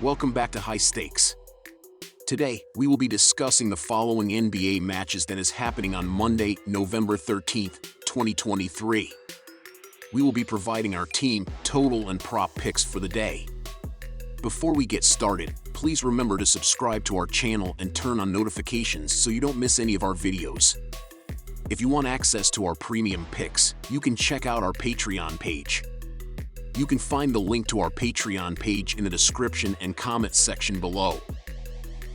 Welcome back to High Stakes. Today, we will be discussing the following NBA matches that is happening on Monday, November 13th, 2023. We will be providing our team, total, and prop picks for the day. Before we get started, please remember to subscribe to our channel and turn on notifications so you don't miss any of our videos. If you want access to our premium picks, you can check out our Patreon page. You can find the link to our Patreon page in the description and comments section below.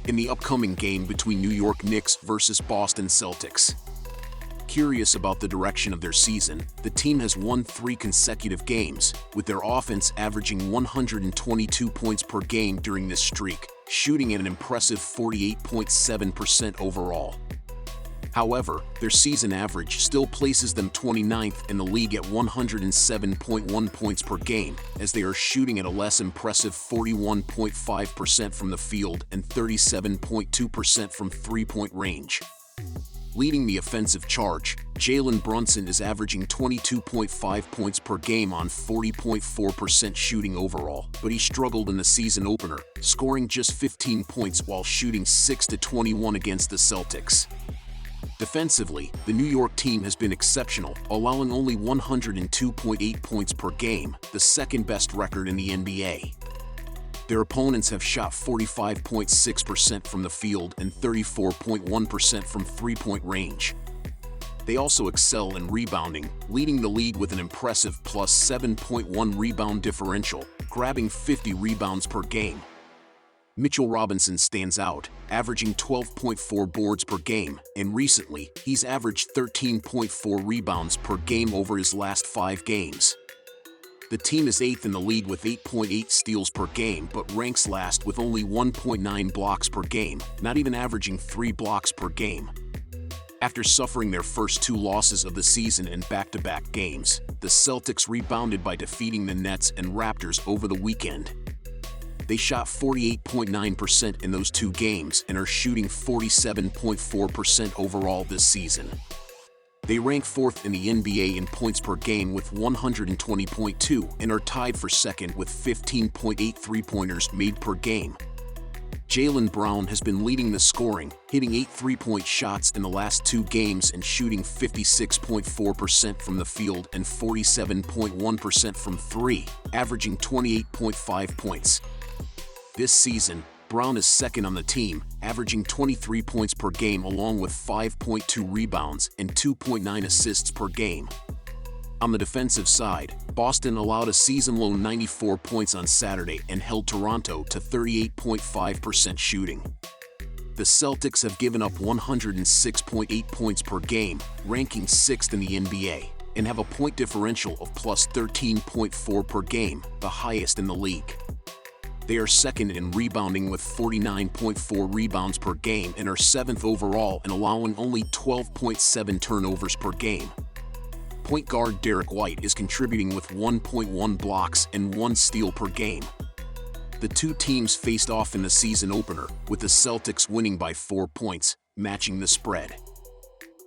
In the upcoming game between New York Knicks versus Boston Celtics. Curious about the direction of their season, the team has won 3 consecutive games, with their offense averaging 122 points per game during this streak, shooting at an impressive 48.7% overall. However, their season average still places them 29th in the league at 107.1 points per game, as they are shooting at a less impressive 41.5% from the field and 37.2% from three-point range. Leading the offensive charge, Jalen Brunson is averaging 22.5 points per game on 40.4% shooting overall, but he struggled in the season opener, scoring just 15 points while shooting 6-21 against the Celtics. Defensively, the New York team has been exceptional, allowing only 102.8 points per game, the second-best record in the NBA. Their opponents have shot 45.6% from the field and 34.1% from three-point range. They also excel in rebounding, leading the league with an impressive plus 7.1 rebound differential, grabbing 50 rebounds per game. Mitchell Robinson stands out, averaging 12.4 boards per game, and recently, he's averaged 13.4 rebounds per game over his last 5 games. The team is 8th in the league with 8.8 steals per game but ranks last with only 1.9 blocks per game, not even averaging 3 blocks per game. After suffering their first 2 losses of the season in back-to-back games, the Celtics rebounded by defeating the Nets and Raptors over the weekend. They shot 48.9% in those 2 games and are shooting 47.4% overall this season. They rank 4th in the NBA in points per game with 120.2 and are tied for 2nd with 15.8 three-pointers made per game. Jaylen Brown has been leading the scoring, hitting 8 three-point shots in the last 2 games and shooting 56.4% from the field and 47.1% from 3, averaging 28.5 points. This season, Brown is 2nd on the team, averaging 23 points per game along with 5.2 rebounds and 2.9 assists per game. On the defensive side, Boston allowed a season-low 94 points on Saturday and held Toronto to 38.5% shooting. The Celtics have given up 106.8 points per game, ranking 6th in the NBA, and have a point differential of plus 13.4 per game, the highest in the league. They are 2nd in rebounding with 49.4 rebounds per game and are 7th overall in allowing only 12.7 turnovers per game. Point guard Derek White is contributing with 1.1 blocks and 1 steal per game. The 2 teams faced off in the season opener, with the Celtics winning by 4 points, matching the spread.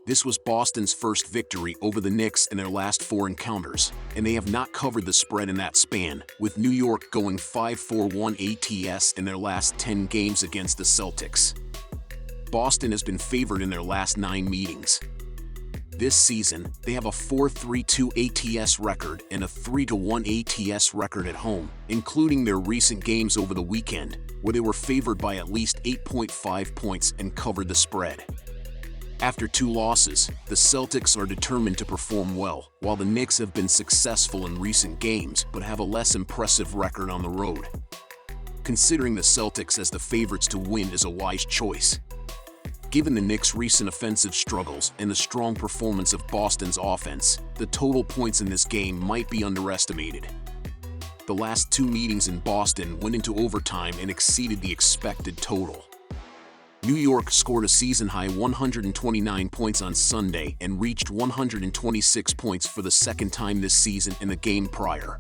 This was Boston's first victory over the Knicks in their last 4 encounters, and they have not covered the spread in that span, with New York going 5-4-1 ATS in their last 10 games against the Celtics. Boston has been favored in their last 9 meetings. This season, they have a 4-3-2 ATS record and a 3-1 ATS record at home, including their recent games over the weekend, where they were favored by at least 8.5 points and covered the spread. After 2 losses, the Celtics are determined to perform well, while the Knicks have been successful in recent games but have a less impressive record on the road. Considering the Celtics as the favorites to win is a wise choice. Given the Knicks' recent offensive struggles and the strong performance of Boston's offense, the total points in this game might be underestimated. The last 2 meetings in Boston went into overtime and exceeded the expected total. New York scored a season-high 129 points on Sunday and reached 126 points for the 2nd time this season in the game prior.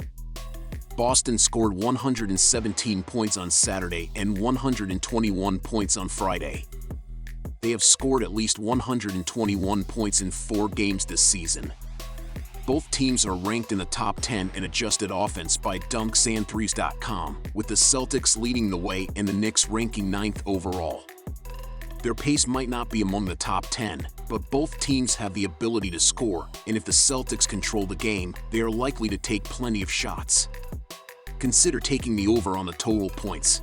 Boston scored 117 points on Saturday and 121 points on Friday. They have scored at least 121 points in 4 games this season. Both teams are ranked in the top 10 in adjusted offense by dunksandthrees.com, with the Celtics leading the way and the Knicks ranking 9th overall. Their pace might not be among the top 10, but both teams have the ability to score, and if the Celtics control the game, they are likely to take plenty of shots. Consider taking the over on the total points.